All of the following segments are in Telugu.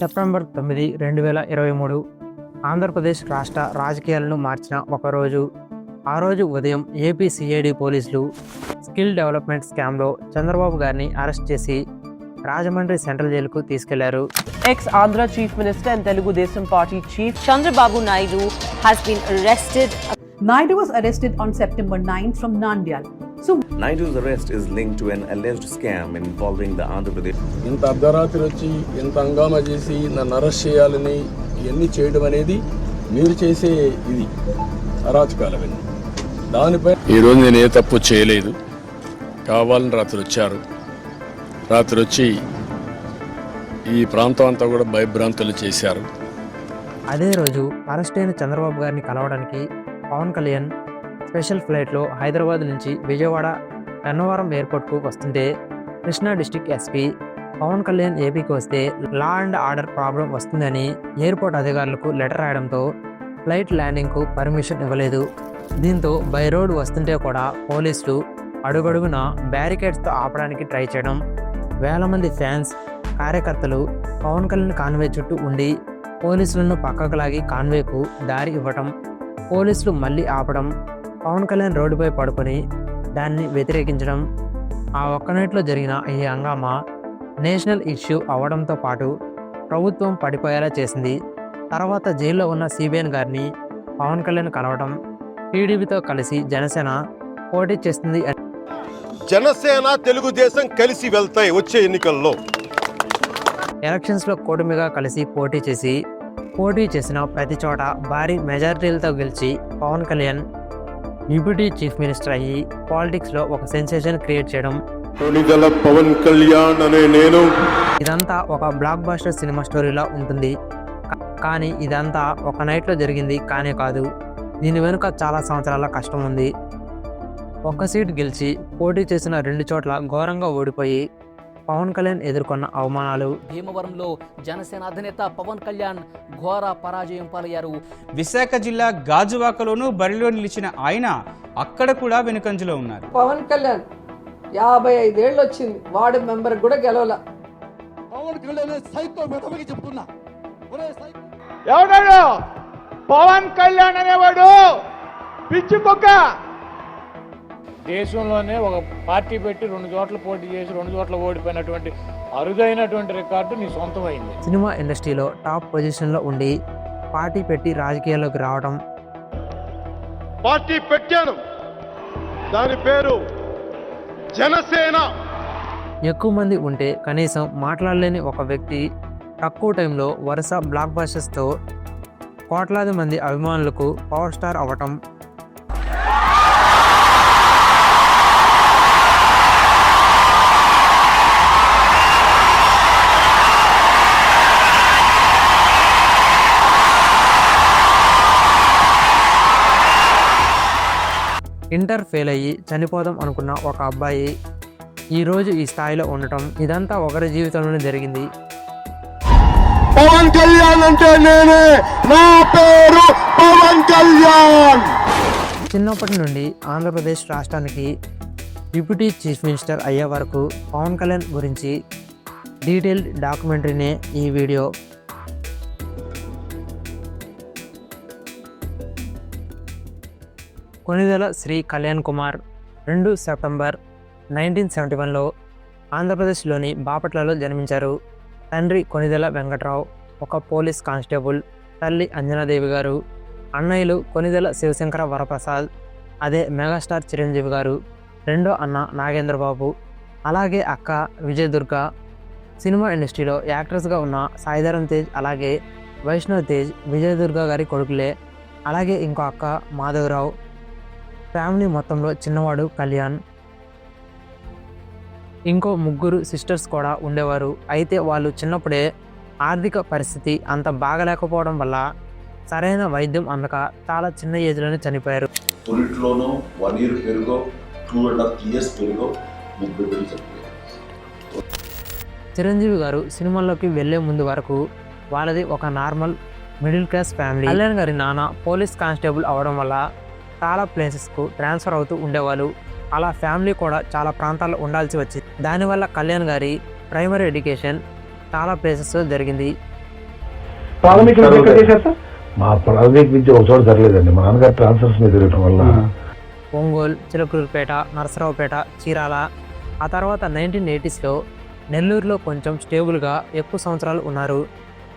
సెప్టెంబర్ 9, 2023 ఆంధ్రప్రదేశ్ రాష్ట్ర రాజకీయాలను మార్చిన ఒకరోజు. ఆ రోజు ఉదయం ఏపీ సిఐడి పోలీసులు స్కిల్ డెవలప్మెంట్ స్కామ్లో చంద్రబాబు గారిని అరెస్ట్ చేసి రాజమండ్రి సెంట్రల్ జైలుకు తీసుకెళ్లారు. Ex-Andhra Chief Minister and Telugu Desam Party Chief Chandrababu Naidu has been arrested. Naidu was arrested on September 9 from Nandyal. Naidu's arrest is linked to an alleged scam involving the Andhra Pradesh. ఇంత అర్ధరాత్రి వచ్చి ఇంత హంగామా చేసి నన్ను అరెస్ట్ చేయాలని ఇవన్నీ చేయడం అనేది మీరు చేసే ఇది అరాచకాలవన్నీ. దానిపై ఈరోజు నేను ఏ తప్పు చేయలేదు, కావాలని రాత్రి వచ్చారు. రాత్రి వచ్చి ఈ ప్రాంతం అంతా కూడా భయభ్రాంతులు చేశారు. అదే రోజు అరెస్ట్ అయిన చంద్రబాబు గారిని కలవడానికి పవన్ కళ్యాణ్ స్పెషల్ ఫ్లైట్లో హైదరాబాద్ నుంచి విజయవాడ గన్నవరం ఎయిర్పోర్ట్కు వస్తుంటే కృష్ణా డిస్టిక్ ఎస్పీ పవన్ కళ్యాణ్ ఏపీకి వస్తే లా అండ్ ఆర్డర్ ప్రాబ్లం వస్తుందని ఎయిర్పోర్ట్ అధికారులకు లెటర్ రాయడంతో ఫ్లైట్ ల్యాండింగ్కు పర్మిషన్ ఇవ్వలేదు. దీంతో బై రోడ్ వస్తుంటే కూడా పోలీసులు అడుగడుగున బ్యారికేడ్స్తో ఆపడానికి ట్రై చేయడం, వేల మంది ఫ్యాన్స్ కార్యకర్తలు పవన్ కళ్యాణ్ కాన్వే చుట్టూ ఉండి పోలీసులను పక్కకు లాగి కాన్వేకు దారి ఇవ్వటం, పోలీసులు మళ్ళీ ఆపడం, పవన్ కళ్యాణ్ రోడ్డుపై పడుకొని దాన్ని వ్యతిరేకించడం, ఆ ఒక్క నైట్లో జరిగిన ఈ హంగామా నేషనల్ ఇష్యూ అవ్వడంతో పాటు ప్రభుత్వం పడిపోయేలా చేసింది. తర్వాత జైల్లో ఉన్న సిబిఎన్ గారిని పవన్ కళ్యాణ్ కలవడం, టీడీపీతో కలిసి జనసేన పోటీ చేస్తుంది. జనసేన తెలుగుదేశం కలిసి వెళ్తాయి వచ్చే ఎన్నికల్లో. ఎలక్షన్స్లో కూటమిగా కలిసి పోటీ చేసిన ప్రతి చోట భారీ మెజారిటీలతో గెలిచి Pawan Kalyan deputy chief minister అయ్యి పాలిటిక్స్లో ఒక సెన్సేషన్ క్రియేట్ చేయడం, కొణిదెల పవన్ కళ్యాణ్ అనే నేను. ఇదంతా ఒక బ్లాక్ బస్టర్ సినిమా స్టోరీలా ఉంటుంది. కానీ ఇదంతా ఒక నైట్లో జరిగింది కానే కాదు. దీని వెనుక చాలా సంవత్సరాల కష్టం ఉంది. ఒక్క సీట్ గెలిచి పోటీ చేసిన 2 చోట్ల ఘోరంగా ఓడిపోయి పవన్ కళ్యాణ్ ఎదుర్కొన్న అవమానాలు, భీమవరంలో జనసేన అధినేత పవన్ కళ్యాణ్ ఘోర పరాజయం పాలయ్యారు. విశాఖ జిల్లా గాజువాకలోనూ బరిలో నిలిచిన ఆయన అక్కడ కూడా వెనుకంజలో ఉన్నారు. పవన్ కళ్యాణ్ 55 ఏళ్ళు వచ్చింది, వార్డు మెంబర్ కూడా గెలవల. పవన్ కళ్యాణ్ సైకో మెదపకి చెప్తున్నా, ఎవడాడు పవన్ కళ్యాణ్ అనేవాడు పిచ్చి కుక్క. దేశంలోనే ఒక పార్టీ పెట్టి 2 చోట్ల పోటీ చేసి 2 చోట్ల ఓడిపోయినటువంటి అరుదైనటువంటి రికార్డు నీ సొంతమైంది. సినిమా ఇండస్ట్రీలో టాప్ పొజిషన్లో ఉండి పార్టీ పెట్టి రాజకీయాల్లోకి రావడం. పార్టీ పెట్టాను, దాని పేరు జనసేన. ఎక్కువ మంది ఉంటే కనీసం మాట్లాడలేని ఒక వ్యక్తి తక్కువ టైంలో వరుస బ్లాక్ బస్టర్స్తో కోట్లాది మంది అభిమానులకు పవర్ స్టార్ అవ్వటం, ఇంటర్ ఫెయిల్ అయ్యి చనిపోదాం అనుకున్న ఒక అబ్బాయి ఈరోజు ఈ స్థాయిలో ఉండటం, ఇదంతా ఒకరి జీవితంలోనే జరిగింది. పవన్ కళ్యాణ్ అంటే నేనే, నా పేరు పవన్ కళ్యాణ్. చిన్నప్పటి నుండి ఆంధ్రప్రదేశ్ రాష్ట్రానికి డిప్యూటీ చీఫ్ మినిస్టర్ అయ్యే వరకు పవన్ కళ్యాణ్ గురించి డీటెయిల్డ్ డాక్యుమెంటరీనే ఈ వీడియో. కొణిదెల శ్రీ కళ్యాణ్ కుమార్ 2 సెప్టెంబర్ 1971లో ఆంధ్రప్రదేశ్లోని బాపట్లలో జన్మించారు. తండ్రి కొణిదెల వెంకట్రావు, ఒక పోలీస్ కానిస్టేబుల్, తల్లి అంజనాదేవి గారు. అన్నయ్యలు కొణిదెల శివశంకర వరప్రసాద్, అదే మెగాస్టార్ చిరంజీవి గారు. రెండో అన్న నాగేంద్రబాబు, అలాగే అక్క విజయదుర్గ. సినిమా ఇండస్ట్రీలో యాక్ట్రెస్గా ఉన్న సాయిధరం తేజ్, అలాగే వైష్ణవ్ తేజ్ విజయదుర్గ గారి కొడుకులే. అలాగే ఇంకో అక్క మాధవరావు. ఫ్యామిలీ మొత్తంలో చిన్నవాడు కళ్యాణ్. ఇంకో 3 సిస్టర్స్ కూడా ఉండేవారు. అయితే వాళ్ళు చిన్నప్పుడే ఆర్థిక పరిస్థితి అంత బాగలేకపోవడం వల్ల సరైన వైద్యం అందక చాలా చిన్న ఏజ్లోనే చనిపోయారు. చిరంజీవి గారు సినిమాల్లోకి వెళ్లే ముందు వరకు వాళ్ళది ఒక normal middle class family. Kalyan గారి నాన్న పోలీస్ కానిస్టేబుల్ అవడం వల్ల చాలా ప్లేసెస్కు ట్రాన్స్ఫర్ అవుతూ ఉండేవాళ్ళు. అలా ఫ్యామిలీ కూడా చాలా ప్రాంతాల్లో ఉండాల్సి వచ్చింది. దానివల్ల కళ్యాణ్ గారి ప్రైమరీ ఎడ్యుకేషన్ చాలా ప్లేసెస్లో జరిగింది. ప్రాథమిక విద్య ఎక్కడ చేశారు సార్? మా ప్రాథమిక విద్య ఒక చోట జరగలేదండి. మా నాన్నగారు ట్రాన్స్ఫర్స్ మీద తిరగడం వల్ల ఒంగోలు, చిలకలూరుపేట, నరసరావుపేట, చీరాల, ఆ తర్వాత 1980sలో నెల్లూరులో కొంచెం స్టేబుల్గా ఎక్కువ సంవత్సరాలు ఉన్నారు.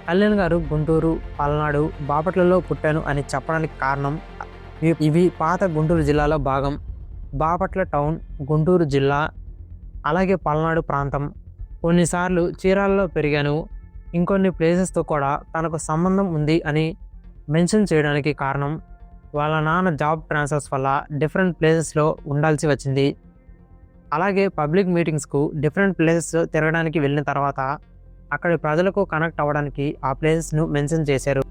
కళ్యాణ్ గారు గుంటూరు, పల్నాడు, బాపట్లలో పుట్టాను అని చెప్పడానికి కారణం ఇవి పాత గుంటూరు జిల్లాలో భాగం. బాపట్ల టౌన్ గుంటూరు జిల్లా, అలాగే పల్నాడు ప్రాంతం. కొన్నిసార్లు చీరాలలో పెరిగాను, ఇంకొన్ని ప్లేసెస్తో కూడా తనకు సంబంధం ఉంది అని మెన్షన్ చేయడానికి కారణం వాళ్ళ నాన్న జాబ్ ట్రాన్స్ఫర్స్ వల్ల డిఫరెంట్ ప్లేసెస్లో ఉండాల్సి వచ్చింది. అలాగే పబ్లిక్ మీటింగ్స్కు డిఫరెంట్ ప్లేసెస్ తిరగడానికి వెళ్ళిన తర్వాత అక్కడి ప్రజలకు కనెక్ట్ అవ్వడానికి ఆ ప్లేసెస్ను మెన్షన్ చేశారు.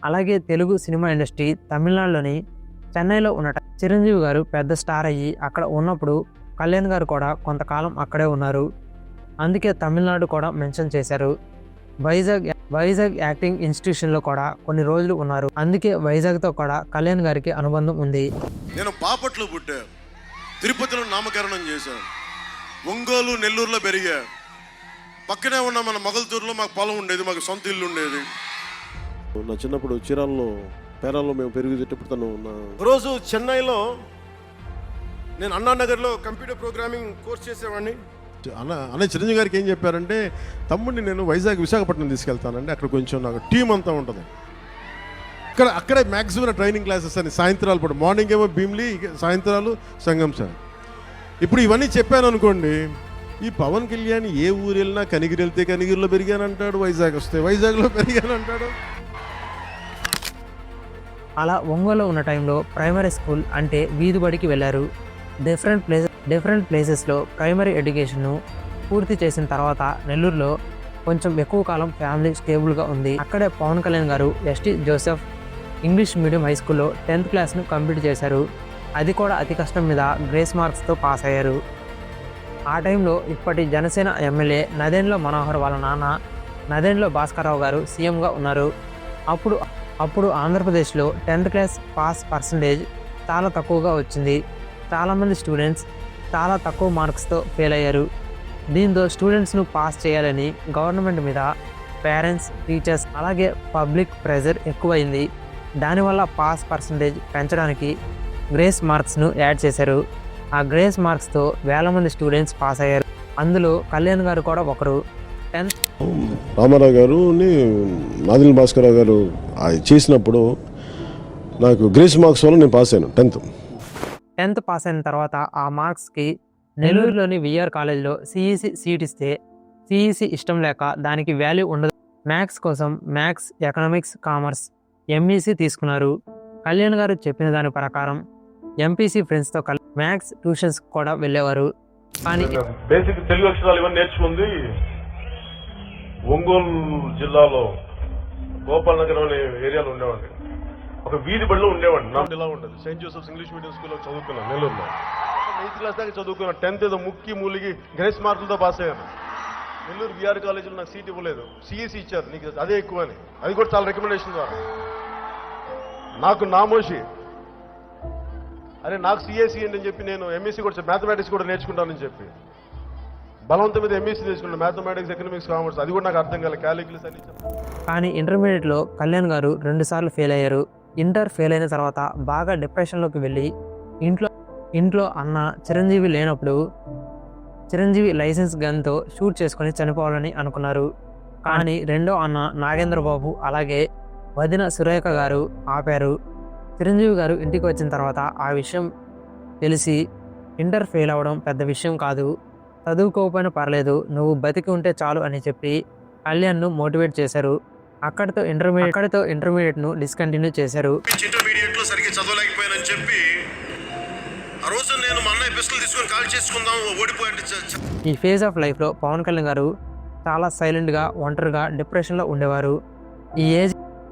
అలాగే తెలుగు సినిమా ఇండస్ట్రీ తమిళనాడులోని చెన్నైలో ఉన్నట చిరంజీవి గారు పెద్ద స్టార్ అయ్యి అక్కడ ఉన్నప్పుడు కళ్యాణ్ గారు కూడా కొంతకాలం అక్కడే ఉన్నారు. అందుకే తమిళనాడు కూడా మెన్షన్ చేశారు. వైజాగ్ యాక్టింగ్ ఇన్స్టిట్యూషన్లో కూడా కొన్ని రోజులు ఉన్నారు. అందుకే వైజాగ్తో కూడా కళ్యాణ్ గారికి అనుబంధం ఉంది. నేను బాపట్లో పుట్టా, తిరుపతిలో నామకరణం చేశాను, ఒంగోలు నెల్లూరులో పెరిగా, పక్కనే ఉన్న మన మొగల్తూరులో మాకు పొలం ఉండేది, మాకు సొంత ఇల్లు ఉండేది. నా చిన్నప్పుడు చీరాల్లో పేరాల్లో మేము పెరిగేటప్పుడు తను రోజు చెన్నైలో నేను అన్నానగర్లో కంప్యూటర్ ప్రోగ్రామింగ్ కోర్స్ చేసేవాడిని. అన్న చిరంజీవి గారికి ఏం చెప్పారంటే, తమ్ముడిని నేను విశాఖపట్నం తీసుకెళ్తానండి, అక్కడ కొంచెం నాకు టీం అంతా ఉంటుంది, అక్కడే మ్యాక్సిమం ట్రైనింగ్ క్లాసెస్ అని సాయంత్రాలు పూట, మార్నింగ్ ఏమో భీమ్లీ, సాయంత్రాలు సంగం సార్. ఇప్పుడు ఇవన్నీ చెప్పాను అనుకోండి, ఈ పవన్ కళ్యాణ్ ఏ ఊరు వెళ్ళినా కనిగిరి వెళ్తే కనిగిరిలో పెరిగానంటాడు, వైజాగ్ వస్తే వైజాగ్లో పెరిగానంటాడు. అలా ఒంగోలులో ఉన్న టైంలో ప్రైమరీ స్కూల్ అంటే వీధి బడికి వెళ్ళారు. డిఫరెంట్ ప్లేసెస్లో ప్రైమరీ ఎడ్యుకేషన్ను పూర్తి చేసిన తర్వాత నెల్లూరులో కొంచెం ఎక్కువ కాలం ఫ్యామిలీ స్టేబుల్గా ఉంది. అక్కడే పవన్ కళ్యాణ్ గారు ST Joseph English medium high స్కూల్లో 10th క్లాస్ను కంప్లీట్ చేశారు. అది కూడా అతి కష్టం మీద గ్రేస్ మార్క్స్తో పాస్ అయ్యారు. ఆ టైంలో ఇప్పటి జనసేన ఎమ్మెల్యే నదెండ్ల మనోహర్ వాళ్ళ నాన్న నదెండ్ల భాస్కరరావు గారు సీఎంగా ఉన్నారు. అప్పుడు ఆంధ్రప్రదేశ్లో 10th క్లాస్ పాస్ పర్సంటేజ్ చాలా తక్కువగా వచ్చింది. చాలామంది స్టూడెంట్స్ చాలా తక్కువ మార్క్స్తో ఫెయిల్ అయ్యారు. దీంతో స్టూడెంట్స్ను పాస్ చేయాలని గవర్నమెంట్ మీద పేరెంట్స్, టీచర్స్ అలాగే పబ్లిక్ ప్రెజర్ ఎక్కువైంది. దానివల్ల పాస్ పర్సంటేజ్ పెంచడానికి గ్రేస్ మార్క్స్ను యాడ్ చేశారు. ఆ గ్రేస్ మార్క్స్తో వేల మంది స్టూడెంట్స్ పాస్ అయ్యారు. అందులో కళ్యాణ్ గారు కూడా ఒకరు. రామారావు గారు నాదిల్ భాస్కరరావు గారు చేసినప్పుడు నాకు గ్రేస్ మార్క్స్ వల్ల నేను పాస్ అయ్యాను. 10th పాస్ అయిన తర్వాత ఆ మార్క్స్కి నెల్లూరులోని విఆర్ కాలేజ్లో సిఈసి సీట్ ఇస్తే సిఈసి ఇష్టం లేక దానికి వాల్యూ ఉండదు. మ్యాథ్స్ కోసం మ్యాథ్స్, ఎకనామిక్స్, కామర్స్, ఎంఈసి తీసుకున్నారు. కళ్యాణ్ గారు చెప్పిన దాని ప్రకారం ఎంపీసీ ఫ్రెండ్స్తో కలిసి మ్యాథ్స్ ట్యూషన్స్ కూడా వెళ్ళేవారు. కానీ బేసిక్ తెలుగు అక్షరాలు ఇవన్నీ నేర్చుకుంది ఒంగోలు జిల్లాలో గోపాల్ నగర్ అనే ఏరియాలో ఉండేవాడిని. ఒక వీధి బడిలో ఉండేవాడిని. నాకు ఇలా ఉంటుంది, సెయింట్ జోసెఫ్స్ ఇంగ్లీష్ మీడియం స్కూల్లో చదువుకున్నాను నెల్లూరులో. 8th క్లాస్ దాకా చదువుకున్నాను. 10th ఏదో ముక్కి మూలిగి గ్రేస్ మార్కులతో పాస్ అయ్యాను. నెల్లూరు విఆర్ కాలేజీలో నాకు సీట్ ఇవ్వలేదు, సిఈసి ఇచ్చారు, నీకు అదే ఎక్కువ అని. అది కూడా చాలా రికమెండేషన్ ద్వారా. నాకు నామోషి, అరే నాకు సిఎస్సి అని చెప్పి నేను ఎంఎస్సి కూడా మ్యాథమెటిక్స్ కూడా నేర్చుకుంటానని చెప్పి బలవంతం మీద ఎంఎస్సి నేర్చుకున్నాను, మ్యాథమెటిక్స్, ఎకనామిక్స్, కామర్స్. అది కూడా నాకు అర్థం కాలేదు, క్యాలిక్యులస్ అని. కానీ ఇంటర్మీడియట్లో కళ్యాణ్ గారు 2 సార్లు ఫెయిల్ అయ్యారు. ఇంటర్ ఫెయిల్ అయిన తర్వాత బాగా డిప్రెషన్లోకి వెళ్ళి ఇంట్లో అన్న చిరంజీవి లేనప్పుడు చిరంజీవి లైసెన్స్ గన్తో షూట్ చేసుకొని చనిపోవాలని అనుకున్నారు. కానీ రెండో అన్న నాగేంద్ర బాబు అలాగే వదిన సురేఖ గారు ఆపారు. చిరంజీవి గారు ఇంటికి వచ్చిన తర్వాత ఆ విషయం తెలిసి ఇంటర్ ఫెయిల్ అవ్వడం పెద్ద విషయం కాదు, చదువుకోకపోయినా పర్లేదు, నువ్వు బతికి ఉంటే చాలు అని చెప్పి కళ్యాణ్ను మోటివేట్ చేశారు. అక్కడితో ఇంటర్మీడియట్ను డిస్కంటిన్యూ చేశారు. ఇంటర్మీడియట్లో సరిగ్గా చదవలేకపోయానని చెప్పి ఆ రోజు నేను మా అన్నయ్య పిస్టల్ తీసుకొని కాల్ చేసుకుందాం ఓడిపోయాడు. ఈ ఫేజ్ ఆఫ్ లైఫ్లో పవన్ కళ్యాణ్ గారు చాలా సైలెంట్గా, ఒంటరిగా, డిప్రెషన్లో ఉండేవారు.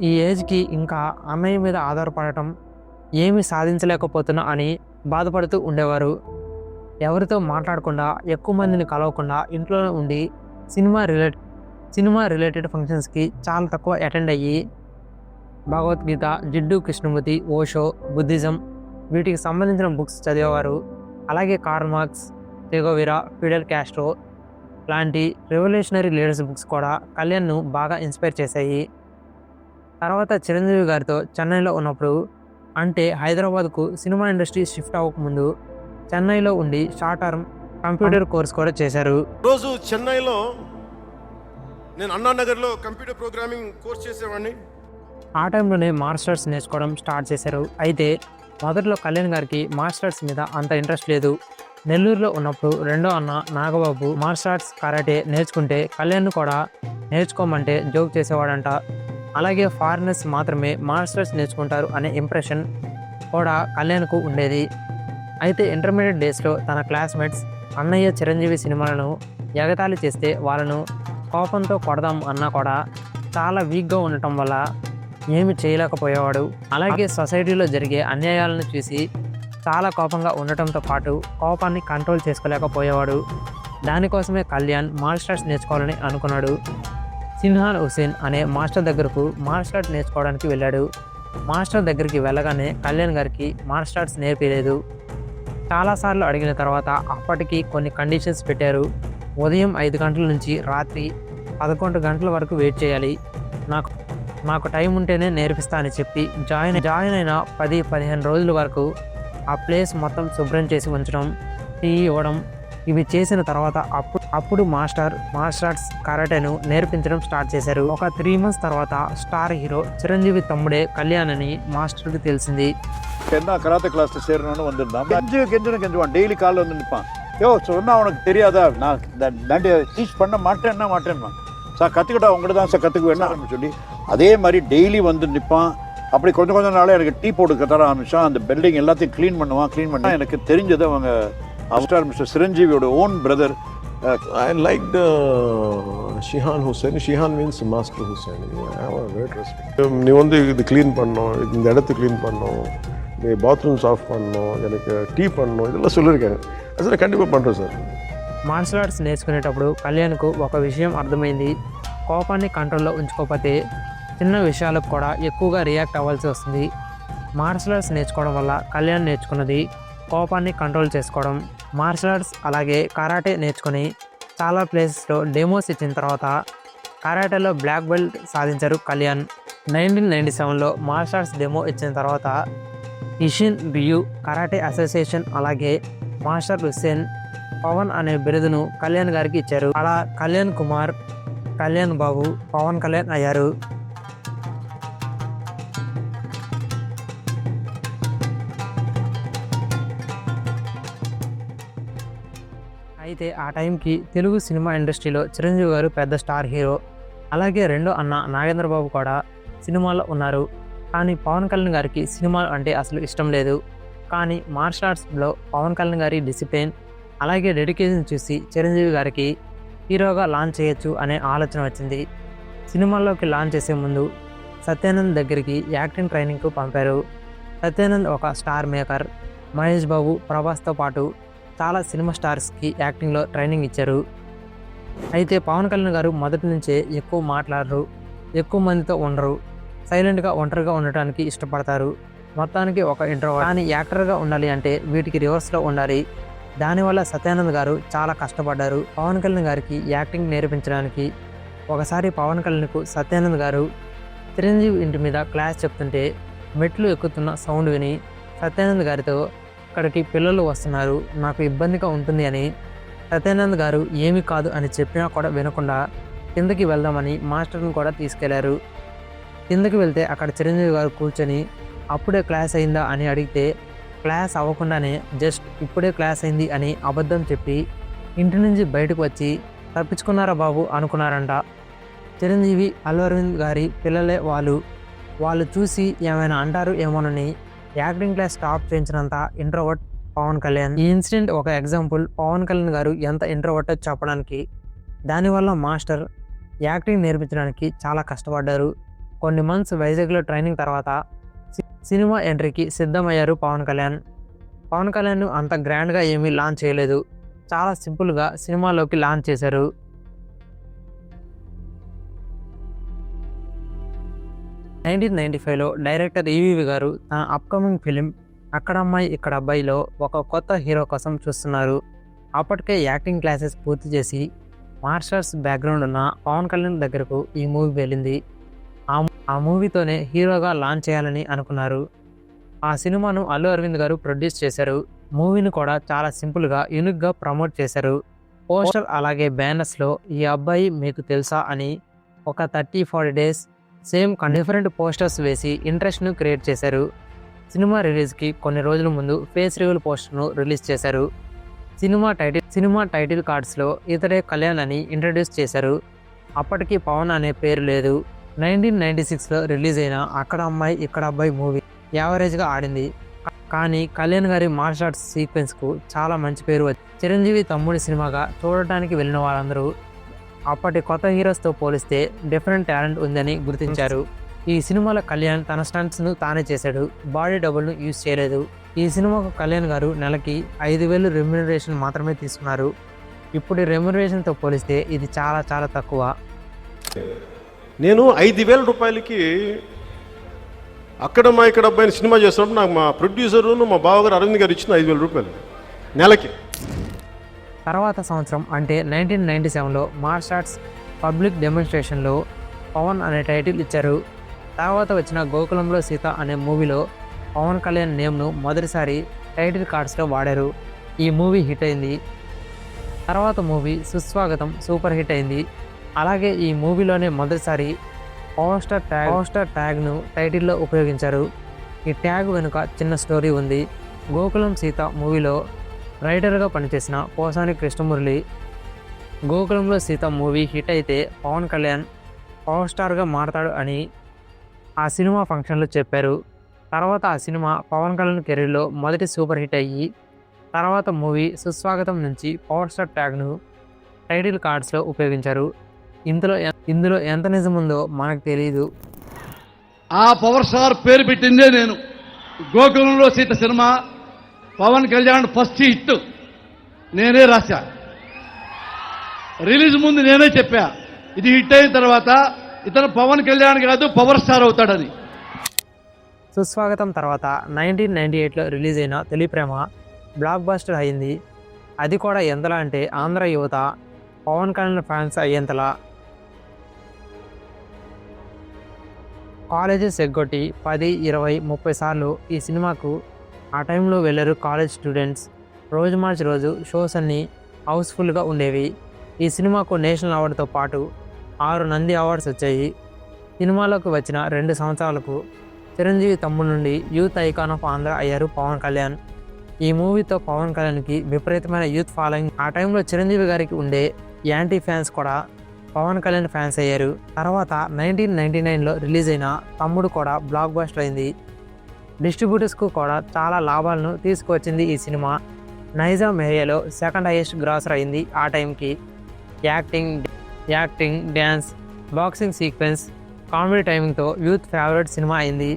ఈ ఏజ్కి ఇంకా అన్నయ్య మీద ఆధారపడటం, ఏమీ సాధించలేకపోతున్నా అని బాధపడుతూ ఉండేవారు. ఎవరితో మాట్లాడకుండా, ఎక్కువ మందిని కలవకుండా ఇంట్లోనే ఉండి సినిమా రిలేటెడ్ ఫంక్షన్స్కి చాలా తక్కువ అటెండ్ అయ్యి భగవద్గీత, జిడ్డు కృష్ణమూర్తి, ఓషో, బుద్ధిజం వీటికి సంబంధించిన బుక్స్ చదివేవారు. అలాగే కార్ల్ మార్క్స్, చెగోవెరా, ఫిడెల్ కాస్ట్రో లాంటి రెవల్యూషనరీ లీడర్స్ బుక్స్ కూడా కళ్యాణ్ను బాగా ఇన్స్పైర్ చేశాయి. తర్వాత చిరంజీవి గారితో చెన్నైలో ఉన్నప్పుడు, అంటే హైదరాబాద్కు సినిమా ఇండస్ట్రీ షిఫ్ట్ అవ్వకముందు చెన్నైలో ఉండి షార్ట్ టర్మ్ కంప్యూటర్ కోర్స్ కూడా చేశారు. రోజు చెన్నైలో నేను అన్నానగర్లో కంప్యూటర్ ప్రోగ్రామింగ్ కోర్స్ చేసేవాడిని. ఆ టైంలోనే మార్షల్స్ నేర్చుకోవడం స్టార్ట్ చేశారు. అయితే మొదట్లో కళ్యాణ్ గారికి మార్షల్స్ మీద అంత ఇంట్రెస్ట్ లేదు. నెల్లూరులో ఉన్నప్పుడు రెండో అన్న నాగబాబు మార్షల్ ఆర్ట్స్ కరాటే నేర్చుకుంటే కళ్యాణ్ కూడా నేర్చుకోమంటే జోక్ చేసేవాడంట. అలాగే ఫారినర్స్ మాత్రమే మార్షల్ ఆర్ట్స్ నేర్చుకుంటారు అనే ఇంప్రెషన్ కూడా కళ్యాణ్కు ఉండేది. అయితే ఇంటర్మీడియట్ డేస్లో తన క్లాస్మేట్స్ అన్నయ్య చిరంజీవి సినిమాలను ఎగతాళి చేస్తే వాళ్ళను కోపంతో కొడదాం అన్నా కూడా చాలా వీక్గా ఉండటం వల్ల ఏమి చేయలేకపోయేవాడు. అలాగే సొసైటీలో జరిగే అన్యాయాలను చూసి చాలా కోపంగా ఉండటంతో పాటు కోపాన్ని కంట్రోల్ చేసుకోలేకపోయేవాడు. దానికోసమే కళ్యాణ్ మార్షల్ ఆర్ట్స్ నేర్చుకోవాలని అనుకున్నాడు. సిన్హాన్ హుసేన్ అనే మాస్టర్ దగ్గరకు మార్షల్ ఆర్ట్స్ నేర్చుకోవడానికి వెళ్ళాడు. మాస్టర్ దగ్గరికి వెళ్ళగానే కళ్యాణ్ గారికి మార్షల్ ఆర్ట్స్ నేర్పించలేదు. చాలాసార్లు అడిగిన తర్వాత అప్పటికి కొన్ని కండిషన్స్ పెట్టారు. ఉదయం 5 గంటల నుంచి రాత్రి 11 గంటల వరకు వెయిట్ చేయాలి. నాకు టైం ఉంటేనే నేర్పిస్తా అని చెప్పి జాయిన్ అయిన 10-15 రోజుల వరకు ఆ ప్లేస్ మొత్తం శుభ్రం చేసి ఉంచడం, టీ ఇవ్వడం, ఇవి చేసిన తర్వాత అప్పుడు మార్షల్ ఆర్ట్స్ కరాటేను నేర్పించడం స్టార్ట్ చేశారు. ఒక 3 months తర్వాత స్టార్ హీరో చిరంజీవి తమ్ముడే కళ్యాణ్ అని మాస్టర్కి తెలిసింది. என்ன கராத்தே கிளாஸ்ல சேரணும்னு வந்திருந்தான். கெஞ்சுவான், டெய்லி காலைல வந்து நிற்பான். சொன்னா உனக்கு தெரியாதா, நான் தாண்டி டீச் பண்ண மாட்டேன்னா சார் கற்றுக்கிட்டா உங்கள்கிட்ட தான் சார் கற்றுக்க வேணும் சொல்லி அதே மாதிரி டெய்லி வந்து நிற்பான். அப்படி கொஞ்சம் நாளே எனக்கு டீ போட்டு தர ஆரம்பித்தான். அந்த பில்டிங் எல்லாத்தையும் க்ளீன் பண்ண எனக்கு தெரிஞ்சது அவங்க ஸ்டார் மிஸ்டர் சிரஞ்சீவியோட own brother. I liked Shihan Hussain. Shihan means Master Hussain. I have a great respect. நீ வந்து இது க்ளீன் பண்ணணும், இந்த இடத்த க்ளீன் பண்ணணும், நீ பாத்ரூம்ஸ் ஆஃப் பண்ணணும், எனக்கு டீ பண்ணணும், இதெல்லாம் சொல்லியிருக்காங்க. అసలు కண்டிப்பாக பண்ணுறேன் సార్. మార్షల్ ఆర్ట్స్ నేర్చుకునేటప్పుడు కళ్యాణ్కు ఒక విషయం అర్థమైంది. కోపాన్ని కంట్రోల్లో ఉంచుకోకపోతే చిన్న విషయాలకు కూడా ఎక్కువగా రియాక్ట్ అవ్వాల్సి వస్తుంది. మార్షల్ ఆర్ట్స్ నేర్చుకోవడం వల్ల కళ్యాణ్ నేర్చుకున్నది కోపాన్ని కంట్రోల్ చేసుకోవడం. మార్షల్ ఆర్ట్స్ అలాగే కరాటే నేర్చుకుని చాలా ప్లేసెస్లో డెమోస్ ఇచ్చిన తర్వాత కరాటేలో బ్లాక్ బెల్ట్ సాధించారు కళ్యాణ్. 1997లో మార్షల్ ఆర్ట్స్ డెమో ఇచ్చిన తర్వాత ఇషిన్ బియు కరాటే అసోసియేషన్ అలాగే మాస్టర్ హుస్సేన్ పవన్ అనే బిరుదును కళ్యాణ్ గారికి ఇచ్చారు. అలా కళ్యాణ్ కుమార్, కళ్యాణ్ బాబు, పవన్ కళ్యాణ్ అయ్యారు. అయితే ఆ టైంకి తెలుగు సినిమా ఇండస్ట్రీలో చిరంజీవి గారు పెద్ద స్టార్ హీరో. అలాగే రెండో అన్న నాగేంద్రబాబు కూడా సినిమాల్లో ఉన్నారు. కానీ పవన్ కళ్యాణ్ గారికి సినిమాలు అంటే అసలు ఇష్టం లేదు. కానీ మార్షల్ ఆర్ట్స్లో పవన్ కళ్యాణ్ గారి డిసిప్లిన్ అలాగే డెడికేషన్ చూసి చిరంజీవి గారికి హీరోగా లాంచ్ చేయొచ్చు అనే ఆలోచన వచ్చింది. సినిమాల్లోకి లాంచ్ చేసే ముందు సత్యానంద్ దగ్గరికి యాక్టింగ్ ట్రైనింగ్కు పంపారు. సత్యానంద్ ఒక స్టార్ మేకర్. మహేష్ బాబు, ప్రభాస్తో పాటు చాలా సినిమా స్టార్స్కి యాక్టింగ్లో ట్రైనింగ్ ఇచ్చారు. అయితే పవన్ కళ్యాణ్ గారు మొదటి నుంచే ఎక్కువ మాట్లాడరు, ఎక్కువ మందితో ఉండరు, సైలెంట్గా ఒంటరిగా ఉండటానికి ఇష్టపడతారు. మొత్తానికి ఒక ఇంట్రోవర్ట్. కానీ యాక్టర్గా ఉండాలి అంటే వీటికి రివర్స్లో ఉండాలి. దానివల్ల సత్యానంద్ గారు చాలా కష్టపడ్డారు పవన్ కళ్యాణ్ గారికి యాక్టింగ్ నేర్పించడానికి. ఒకసారి పవన్ కళ్యాణ్కు సత్యానంద్ గారు చిరంజీవి ఇంటి మీద క్లాస్ చెప్తుంటే మెట్లు ఎక్కుతున్న సౌండ్ విని సత్యానంద్ గారితో ఇక్కడికి పిల్లలు వస్తున్నారు, నాకు ఇబ్బందిగా ఉంటుంది అని సత్యానంద్ గారు ఏమీ కాదు అని చెప్పినా కూడా వినకుండా కిందకి వెళ్దామని మాస్టర్ని కూడా తీసుకెళ్లారు. కిందకి వెళ్తే అక్కడ చిరంజీవి గారు కూర్చొని అప్పుడే క్లాస్ అయిందా అని అడిగితే క్లాస్ అవ్వకుండానే జస్ట్ ఇప్పుడే క్లాస్ అయింది అని అబద్ధం చెప్పి ఇంటి నుంచి బయటకు వచ్చి తప్పించుకున్నారా బాబు అనుకున్నారంట. చిరంజీవి, అల్లు అరవింద్ గారి పిల్లలే వాళ్ళు చూసి ఏమైనా అంటారు ఏమోనని యాక్టింగ్ క్లాస్ స్టాప్ చేయించినంత ఇంట్రోవర్ట్ పవన్ కళ్యాణ్. ఈ ఇన్సిడెంట్ ఒక ఎగ్జాంపుల్ పవన్ కళ్యాణ్ గారు ఎంత ఇంట్రోవర్ట్ చెప్పడానికి. దానివల్ల మాస్టర్ యాక్టింగ్ నేర్పించడానికి చాలా కష్టపడ్డారు. కొన్ని మంత్స్ వైజాగ్లో ట్రైనింగ్ తర్వాత సినిమా ఎంట్రీకి సిద్ధమయ్యారు పవన్ కళ్యాణ్. పవన్ కళ్యాణ్ అంత గ్రాండ్గా ఏమీ లాంచ్ చేయలేదు, చాలా సింపుల్గా సినిమాలోకి లాంచ్ చేశారు. నైన్టీన్ 95లో డైరెక్టర్ ఈవీవి గారు తన అప్కమింగ్ ఫిలిం అక్కడ అమ్మాయి ఇక్కడ అబ్బాయిలో ఒక కొత్త హీరో కోసం చూస్తున్నారు. అప్పటికే యాక్టింగ్ క్లాసెస్ పూర్తి చేసి మార్షల్ ఆర్ట్స్ బ్యాక్గ్రౌండ్ ఉన్న పవన్ కళ్యాణ్ దగ్గరకు ఈ మూవీ వెళ్ళింది. ఆ మూవీతోనే హీరోగా లాంచ్ చేయాలని అనుకున్నారు. ఆ సినిమాను అల్లు అరవింద్ గారు ప్రొడ్యూస్ చేశారు. మూవీని కూడా చాలా సింపుల్గా యూనిక్గా ప్రమోట్ చేశారు. పోస్టర్ అలాగే బ్యానర్స్లో ఈ అబ్బాయి మీకు తెలుసా అని ఒక 30-40 డేస్ సేమ్ డిఫరెంట్ పోస్టర్స్ వేసి ఇంట్రెస్ట్ను క్రియేట్ చేశారు. సినిమా రిలీజ్కి కొన్ని రోజుల ముందు ఫేస్ రివీల్ పోస్టర్ను రిలీజ్ చేశారు. సినిమా టైటిల్ కార్డ్స్లో ఇతడే కళ్యాణ్ అని ఇంట్రడ్యూస్ చేశారు. అప్పటికి పవన్ అనే పేరు లేదు. 1996లో రిలీజ్ అయిన అక్కడ అమ్మాయి ఇక్కడ అబ్బాయి మూవీ యావరేజ్గా ఆడింది. కానీ కళ్యాణ్ గారి మార్షల్ ఆర్ట్స్ సీక్వెన్స్కు చాలా మంచి పేరు వచ్చింది. చిరంజీవి తమ్ముడి సినిమాగా చూడటానికి వెళ్ళిన వాళ్ళందరూ అప్పటి కొత్త హీరోస్తో పోలిస్తే డిఫరెంట్ టాలెంట్ ఉందని గుర్తించారు. ఈ సినిమాలో కళ్యాణ్ తన స్టంట్స్ను తానే చేశాడు. బాడీ డబుల్ను యూజ్ చేయలేదు. ఈ సినిమాకు కళ్యాణ్ గారు నెలకి 5,000 రెమ్యునరేషన్ మాత్రమే తీసుకున్నారు. ఇప్పుడు రెమ్యునరేషన్తో పోలిస్తే ఇది చాలా చాలా తక్కువ. నేను 5,000 రూపాయలకి అక్కడ ఇక్కడ అబ్బాయిని సినిమా చేస్తున్నప్పుడు నాకు మా ప్రొడ్యూసరు మా బావగారు అరవింద్ గారు ఇచ్చిన 5,000 రూపాయలు నెలకి. తర్వాత సంవత్సరం అంటే 1997లో మార్షల్ ఆర్ట్స్ పబ్లిక్ డెమోన్స్ట్రేషన్లో పవన్ అనే టైటిల్ ఇచ్చారు. తర్వాత వచ్చిన గోకులంలో సీత అనే మూవీలో పవన్ కళ్యాణ్ నేమ్ను మొదటిసారి టైటిల్ కార్డ్స్లో వాడారు. ఈ మూవీ హిట్ అయింది. తర్వాత మూవీ సుస్వాగతం సూపర్ హిట్ అయింది. అలాగే ఈ మూవీలోనే మొదటిసారి పవర్ స్టార్ ట్యాగ్ను టైటిల్లో ఉపయోగించారు. ఈ ట్యాగ్ వెనుక చిన్న స్టోరీ ఉంది. గోకులం సీత మూవీలో రైటర్గా పనిచేసిన పోసాని కృష్ణమురళి గోకులంలో సీత మూవీ హిట్ అయితే పవన్ కళ్యాణ్ పవర్ స్టార్గా మారతాడు అని ఆ సినిమా ఫంక్షన్లో చెప్పారు. తర్వాత ఆ సినిమా పవన్ కళ్యాణ్ కెరీర్లో మొదటి సూపర్ హిట్ అయ్యి తర్వాత మూవీ సుస్వాగతం నుంచి పవర్ స్టార్ ట్యాగ్ను టైటిల్ కార్డ్స్లో ఉపయోగించారు. ఇందులో ఎంత నిజం ఉందో మనకు తెలియదు. ఆ పవర్ స్టార్ పేరు పెట్టిందే నేను. గోకులంలో Seetha cinema Pawan Kalyan first hit నేనే రాశా. రిలీజ్ ముందు నేనే చెప్పా ఇది హిట్ అయిన తర్వాత ఇతను పవన్ కళ్యాణ్ కాదు పవర్ స్టార్ అవుతాడని. సుస్వాగతం తర్వాత 1998లో రిలీజ్ అయిన తొలి ప్రేమ బ్లాక్ బస్టర్ అయింది. అది కూడా ఎంతలా అంటే ఆంధ్ర యువత పవన్ కళ్యాణ్ ఫ్యాన్స్ అయ్యేంతలా. కాలేజెస్ ఎగ్గొట్టి 10, 20, 30 సార్లు ఈ సినిమాకు ఆ టైంలో వెళ్ళారు కాలేజ్ స్టూడెంట్స్. రోజు మార్చి రోజు షోస్ అన్నీ హౌస్ఫుల్గా ఉండేవి. ఈ సినిమాకు నేషనల్ అవార్డుతో పాటు 6 నంది అవార్డ్స్ వచ్చాయి. సినిమాలోకి వచ్చిన 2 సంవత్సరాలకు చిరంజీవి తమ్ముడు నుండి యూత్ ఐకాన్ ఆఫ్ ఆంధ్ర అయ్యారు పవన్ కళ్యాణ్. ఈ మూవీతో పవన్ కళ్యాణ్కి విపరీతమైన యూత్ ఫాలోయింగ్. ఆ టైంలో చిరంజీవి గారికి ఉండే యాంటీ ఫ్యాన్స్ కూడా పవన్ కళ్యాణ్ ఫ్యాన్స్ అయ్యారు. తర్వాత 1999లో రిలీజ్ అయిన తమ్ముడు కూడా బ్లాక్ బస్టర్ అయింది. డిస్ట్రిబ్యూటర్స్కు కూడా చాలా లాభాలను తీసుకువచ్చింది ఈ సినిమా. నైజాం ఏరియాలో సెకండ్ హైయెస్ట్ గ్రాసర్ అయింది ఆ టైంకి. Acting, dance, boxing sequence, comedy టైమింగ్తో యూత్ ఫేవరెట్ సినిమా అయింది.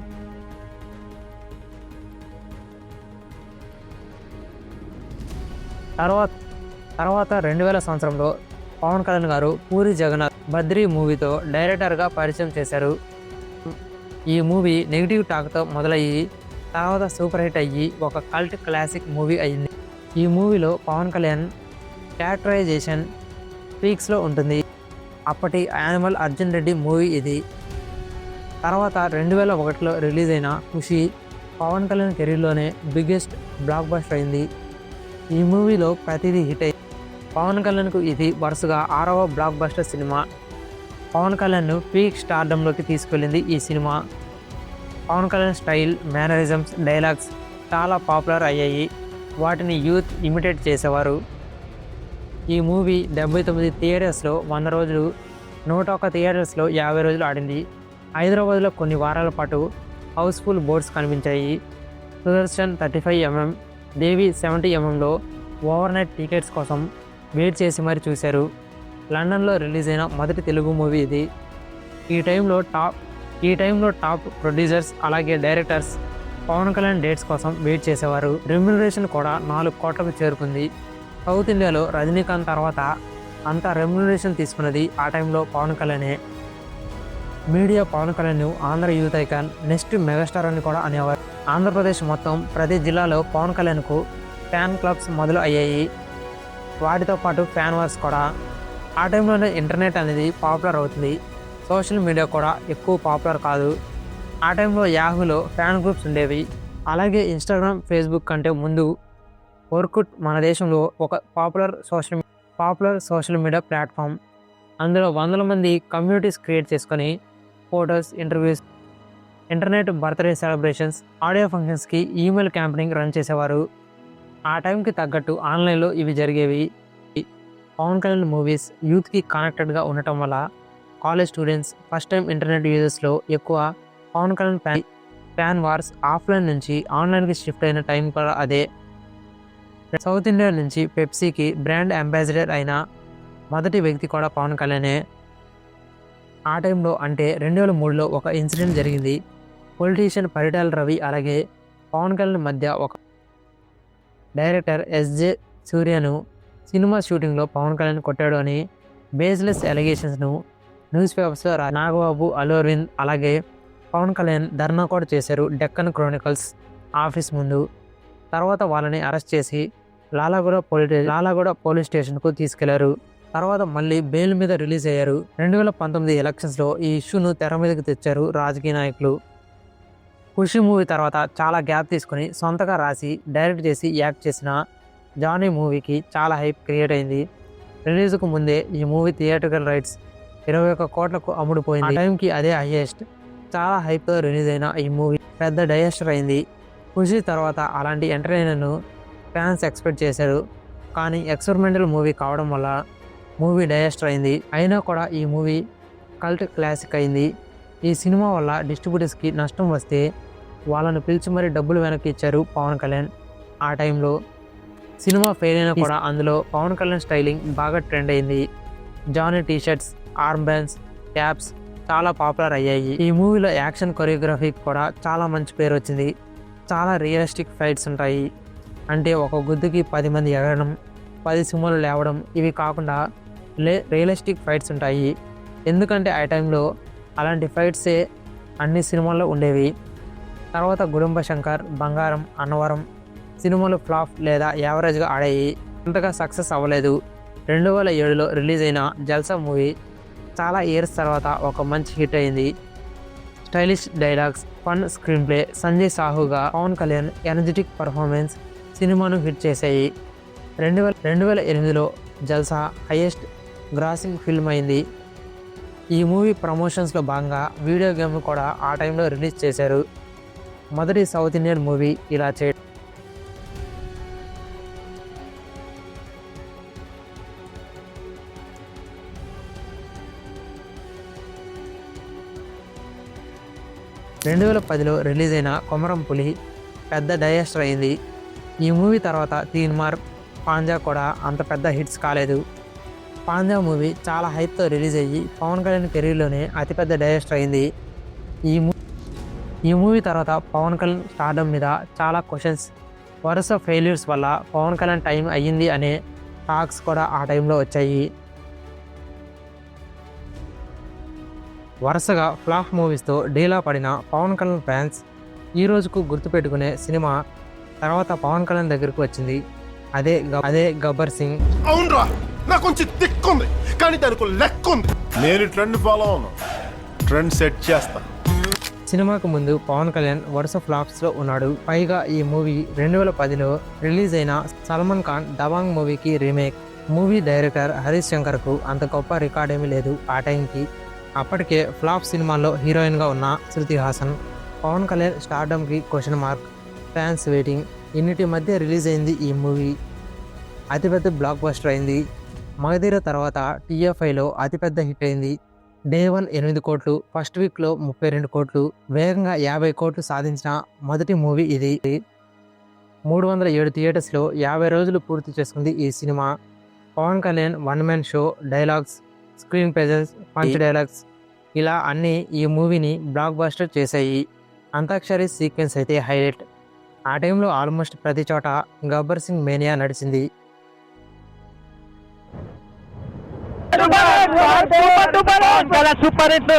తర్వాత 2000 సంవత్సరంలో పవన్ కళ్యాణ్ గారు పూరి జగన్నాథ్ బద్రీ మూవీతో డైరెక్టర్గా పరిచయం చేశారు. ఈ మూవీ నెగిటివ్ టాక్తో మొదలయ్యి తర్వాత సూపర్ హిట్ అయ్యి ఒక కల్ట్ క్లాసిక్ మూవీ అయింది. ఈ మూవీలో పవన్ కళ్యాణ్ క్యారెక్టరైజేషన్ పీక్స్లో ఉంటుంది. అప్పటి యానిమల్ అర్జున్ రెడ్డి మూవీ ఇది. తర్వాత 2001లో రిలీజ్ అయిన ఖుషి పవన్ కళ్యాణ్ కెరీర్లోనే బిగ్గెస్ట్ బ్లాక్ బస్టర్ అయింది. ఈ మూవీలో ప్రతిదీ హిట్ అయింది. పవన్ కళ్యాణ్కు ఇది వరుసగా 6వ బ్లాక్ బస్టర్ సినిమా. పవన్ కళ్యాణ్ను పీక్ స్టార్డంలోకి తీసుకెళ్ళింది ఈ cinema. Pawan Kalyan style, mannerisms, dialogues చాలా పాపులర్ అయ్యాయి. వాటిని యూత్ ఇమిటేట్ చేసేవారు. ఈ మూవీ 79 థియేటర్స్లో 100 రోజులు, 101 థియేటర్స్లో 50 రోజులు ఆడింది. హైదరాబాద్లో కొన్ని వారాల పాటు హౌస్ఫుల్ బోర్డ్స్ కనిపించాయి. సుదర్శన్ 35mm, దేవి 70mmలో ఓవర్ నైట్ టికెట్స్ కోసం వెయిట్ చేసి మరీ చూశారు. లండన్లో రిలీజ్ అయిన మొదటి తెలుగు మూవీ ఇది. ఈ టైంలో టాప్ ప్రొడ్యూసర్స్ అలాగే డైరెక్టర్స్ పవన్ కళ్యాణ్ డేట్స్ కోసం వెయిట్ చేసేవారు. రెమ్యునరేషన్ కూడా 4 కోట్లకు చేరుకుంది. సౌత్ ఇండియాలో రజనీకాంత్ తర్వాత అంతా రెమ్యునరేషన్ తీసుకున్నది ఆ టైంలో పవన్ కళ్యాణే. Media Pawan Kalyan Andhra youth icon, next megastar అని కూడా అనేవారు. ఆంధ్రప్రదేశ్ మొత్తం ప్రతి జిల్లాలో పవన్ కళ్యాణ్కు ఫ్యాన్ క్లబ్స్ మొదలు అయ్యాయి. వాటితో పాటు ఫ్యాన్ వార్స్ కూడా. ఆ టైంలోనే ఇంటర్నెట్ అనేది పాపులర్ అవుతుంది. సోషల్ మీడియా కూడా ఎక్కువ పాపులర్ కాదు. ఆ టైంలో యాహూలో ఫ్యాన్ గ్రూప్స్ ఉండేవి. అలాగే ఇన్స్టాగ్రామ్, ఫేస్బుక్ కంటే ముందు ఓర్కుట్ మన దేశంలో ఒక పాపులర్ సోషల్ మీడియా ప్లాట్ఫామ్. అందులో వందల మంది కమ్యూనిటీస్ క్రియేట్ చేసుకొని photos, interviews, internet birthday celebrations, audio ఫంక్షన్స్కి ఈమెయిల్ క్యాంపెయినింగ్ రన్ చేసేవారు. ఆ టైంకి తగ్గట్టు ఆన్లైన్లో ఇవి జరిగేవి. పవన్ కళ్యాణ్ మూవీస్ యూత్కి కనెక్టెడ్గా ఉండటం వల్ల college students, first time internet యూజర్స్లో ఎక్కువ Pawan Kalyan fan wars offline నుంచి ఆన్లైన్కి షిఫ్ట్ అయిన టైం కూడా అదే. సౌత్ ఇండియా నుంచి పెప్సీకి బ్రాండ్ అంబాసిడర్ అయిన మొదటి వ్యక్తి కూడా పవన్ కళ్యాణే. ఆ టైంలో అంటే 2003లో ఒక ఇన్సిడెంట్ జరిగింది. పొలిటీషియన్ పరిటాల రవి అలాగే పవన్ కళ్యాణ్ మధ్య ఒక డైరెక్టర్ ఎస్జే సూర్యను సినిమా షూటింగ్లో పవన్ కళ్యాణ్ కొట్టాడు అని బేస్లెస్ ఎలిగేషన్స్ను న్యూస్ పేపర్స్లో నాగబాబు, అల్లు అరవింద్ అలాగే పవన్ కళ్యాణ్ ధర్నా కూడా చేశారు డెక్కన్ క్రానికల్స్ ఆఫీస్ ముందు. తర్వాత వాళ్ళని అరెస్ట్ చేసి లాలాగూడ పోలీస్ స్టేషన్కు తీసుకెళ్లారు. తర్వాత మళ్ళీ బెయిల్ మీద రిలీజ్ అయ్యారు. 2019 ఎలక్షన్స్లో ఈ ఇష్యూను తెర మీదకి తెచ్చారు రాజకీయ నాయకులు. ఖుషి మూవీ తర్వాత చాలా గ్యాప్ తీసుకుని సొంతగా రాసి డైరెక్ట్ చేసి యాక్ట్ చేసిన జానీ మూవీకి చాలా హైప్ క్రియేట్ అయింది. రిలీజ్కు ముందే ఈ మూవీ థియేట్రికల్ రైట్స్ 21 కోట్లకు అమ్ముడుపోయింది. ఆ టైంకి అదే హైయెస్ట్. చాలా హైప్తో రిలీజ్ అయిన ఈ మూవీ పెద్ద డైజెస్టర్ అయింది. ఖుషి తర్వాత అలాంటి ఎంటర్టైనర్ను ఫ్యాన్స్ ఎక్స్పెక్ట్ చేశారు. కానీ ఎక్స్పెరిమెంటల్ మూవీ కావడం వల్ల మూవీ డైజెస్టర్ అయింది. అయినా కూడా ఈ మూవీ కల్ట్ క్లాసిక్ అయింది. ఈ సినిమా వల్ల డిస్ట్రిబ్యూటర్స్కి నష్టం వస్తే వాళ్ళను పిలిచి మరీ డబ్బులు వెనక్కి ఇచ్చారు పవన్ కళ్యాణ్. ఆ టైంలో సినిమా ఫెయిల్ అయినా కూడా అందులో పవన్ కళ్యాణ్ స్టైలింగ్ బాగా ట్రెండ్ అయింది. Johnny t shirts, arm bands, caps చాలా పాపులర్ అయ్యాయి. ఈ మూవీలో యాక్షన్ కొరియోగ్రఫీకి కూడా చాలా మంచి పేరు వచ్చింది. చాలా రియలిస్టిక్ ఫైట్స్ ఉంటాయి. అంటే ఒక గుద్దుకి 10 మంది ఎగరడం, 10 సింహాలు లేవడం, ఇవి కాకుండా రియలిస్టిక్ ఫైట్స్ ఉంటాయి. ఎందుకంటే ఆ టైంలో అలాంటి ఫైట్సే అన్ని సినిమాల్లో ఉండేవి. తర్వాత గుడుంబ శంకర్, బంగారం, అన్నవరం సినిమాలు ఫ్లాప్ లేదా యావరేజ్గా ఆడాయి. అంతగా సక్సెస్ అవ్వలేదు. 2007లో రిలీజ్ అయిన జల్సా మూవీ చాలా ఇయర్స్ తర్వాత ఒక మంచి హిట్ అయింది. Stylish dialogues, fun screenplay, Sanjay సాహుగా పవన్ కళ్యాణ్ ఎనర్జెటిక్ పర్ఫార్మెన్స్ సినిమాను హిట్ చేశాయి. 2008లో జల్సా హైయెస్ట్ గ్రాసింగ్ ఫిల్మ్ అయింది. ఈ మూవీ ప్రమోషన్స్లో భాగంగా వీడియో గేమ్ కూడా ఆ టైంలో రిలీజ్ చేశారు. మొదటి సౌత్ ఇండియన్ మూవీ ఇలా చేయడం. లో రిలీజ్ అయిన కొమరం పులి పెద్ద డైజెస్టర్ అయింది. ఈ మూవీ తర్వాత తీన్మార్, పాంజా కూడా అంత పెద్ద హిట్స్ కాలేదు. పాంజా మూవీ చాలా హైప్తో రిలీజ్ అయ్యి పవన్ కళ్యాణ్ కెరీర్లోనే అతిపెద్ద డైజెస్టర్ అయింది. ఈ మూవీ తర్వాత పవన్ కళ్యాణ్ స్టార్డమ్ మీద చాలా క్వశ్చన్స్, వరుస ఫెయిల్యూర్స్ వల్ల పవన్ కళ్యాణ్ టైం అయ్యింది అనే టాక్స్ కూడా ఆ టైంలో వచ్చాయి. వరుసగా ఫ్లాప్ మూవీస్తో డీలా పడిన పవన్ కళ్యాణ్ ఫ్యాన్స్ ఈ రోజుకు గుర్తుపెట్టుకునే సినిమా తర్వాత పవన్ కళ్యాణ్ దగ్గరకు వచ్చింది. అదే గబ్బర్ సింగ్. అవునరా, నాకు కొంచెం తిక్కుంది కానీ దానికి లెక్క ఉంది. నేను ట్రెండ్ ఫాలో అవును, ట్రెండ్ సెట్ చేస్తా. సినిమాకు ముందు పవన్ కళ్యాణ్ వరుస ఫ్లాప్స్లో ఉన్నాడు. పైగా ఈ మూవీ 2010లో రిలీజ్ అయిన సల్మాన్ ఖాన్ దబాంగ్ మూవీకి రీమేక్. మూవీ డైరెక్టర్ హరీష్ శంకర్కు అంత గొప్ప రికార్డ్ ఏమీ లేదు ఆ టైంకి. అప్పటికే ఫ్లాప్ సినిమాల్లో హీరోయిన్గా ఉన్న శృతి హాసన్. పవన్ కళ్యాణ్ స్టార్డమ్కి క్వశ్చన్ మార్క్, ఫ్యాన్స్ వెయిటింగ్. ఇన్నిటి మధ్య రిలీజ్ అయింది ఈ మూవీ. అతిపెద్ద బ్లాక్ బస్టర్ అయింది. మగధీర తర్వాత TFIలో అతిపెద్ద హిట్ అయింది. డే 1 8 కోట్లు, ఫస్ట్ వీక్లో 32 కోట్లు, వేగంగా 50 కోట్లు సాధించిన మొదటి మూవీ ఇది. 307 థియేటర్స్లో 50 రోజులు పూర్తి చేసుకుంది ఈ cinema. Pawan Kalyan one man show, dialogues, screen presence, punch dialogues ఇలా అన్నీ ఈ మూవీని బ్లాక్ బస్టర్ చేశాయి. అంతాక్షరి సీక్వెన్స్ అయితే హైలైట్. ఆ టైంలో ఆల్మోస్ట్ ప్రతి చోట గబ్బర్ సింగ్ మేనియా నడిచింది. Super hit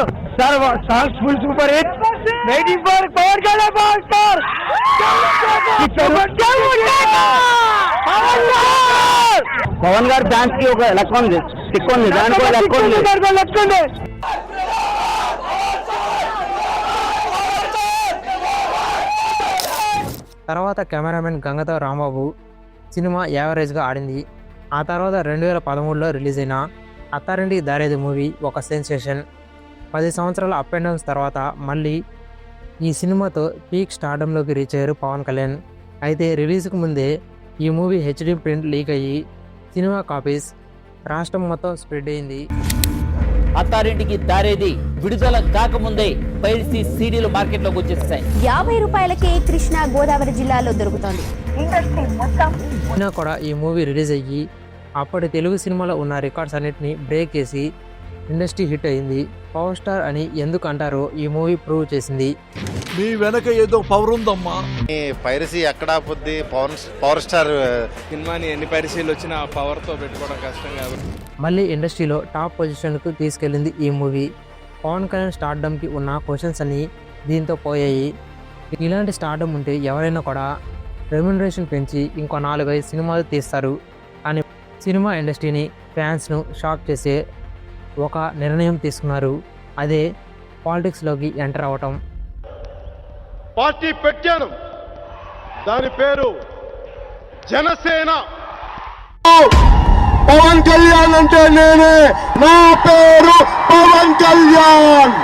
sir, full super hit. Waiting for Pawan Kalyan. Pawan గారి ఫ్యాన్స్ కి ఒక లెక్క ఉంది, టిక్ ఉంది, దానికి ఒక లెక్క ఉంది. తర్వాత కెమెరామెన్ గంగతో రాంబాబు సినిమా యావరేజ్గా ఆడింది. ఆ తర్వాత 2013లో రిలీజ్ అయిన అత్తారింటికి దారేది మూవీ ఒక సెన్సేషన్. 10 సంవత్సరాల అప్ అండ్ డౌన్స్ తర్వాత మళ్ళీ ఈ సినిమాతో పీక్ స్టార్డంలోకి రీచ్ అయ్యారు పవన్ కళ్యాణ్. అయితే రిలీజ్కు ముందే ఈ మూవీ హెచ్డి ప్రింట్ లీక్ అయ్యి సినిమా కాపీస్ రాష్ట్రం మొత్తం స్ప్రెడ్ అయింది. అత్తారింటికి దారేది విడుదల కాకముందే పైరసీ సీడీలు మార్కెట్లోకి వచ్చేసాయి. 50 రూపాయలకే కృష్ణా గోదావరి జిల్లాలో దొరుకుతోంది. అయినా కూడా ఈ మూవీ రిలీజ్ అయ్యి అప్పటి తెలుగు సినిమాలో ఉన్న రికార్డ్స్ అన్నిటిని బ్రేక్ చేసి ఇండస్ట్రీ హిట్ అయింది. పవర్ స్టార్ అని ఎందుకు అంటారో ఈ మూవీ ప్రూవ్ చేసింది. మీ వెనక ఏదో పవర్ ఉందమ్మా. పైరసీ ఎక్కడా పొద్దు పవర్ స్టార్ సినిమాని ఎన్ని పైరసీలు వచ్చినా ఆ పవర్తో పెట్టుకోవడం కష్టం కాబట్టి మళ్ళీ ఇండస్ట్రీలో టాప్ పొజిషన్కు తీసుకెళ్ళింది ఈ మూవీ. పవన్ కళ్యాణ్ స్టార్డమ్కి ఉన్న క్వశ్చన్స్ అన్నీ దీంతో పోయాయి. ఇలాంటి స్టార్డమ్ ఉంటే ఎవరైనా కూడా రెమ్యునరేషన్ పెంచి ఇంకో 4-5 సినిమాలు తీస్తారు. కానీ సినిమా ఇండస్ట్రీని, ఫ్యాన్స్ను షాక్ చేసే ఒక నిర్ణయం తీసుకున్నారు. అదే పాలిటిక్స్లోకి ఎంటర్ అవ్వటం. పార్టీ పెట్టాను, దాని పేరు జనసేన. పవన్ కళ్యాణ్ అంటే నేనే, నా పేరు పవన్ కళ్యాణ్.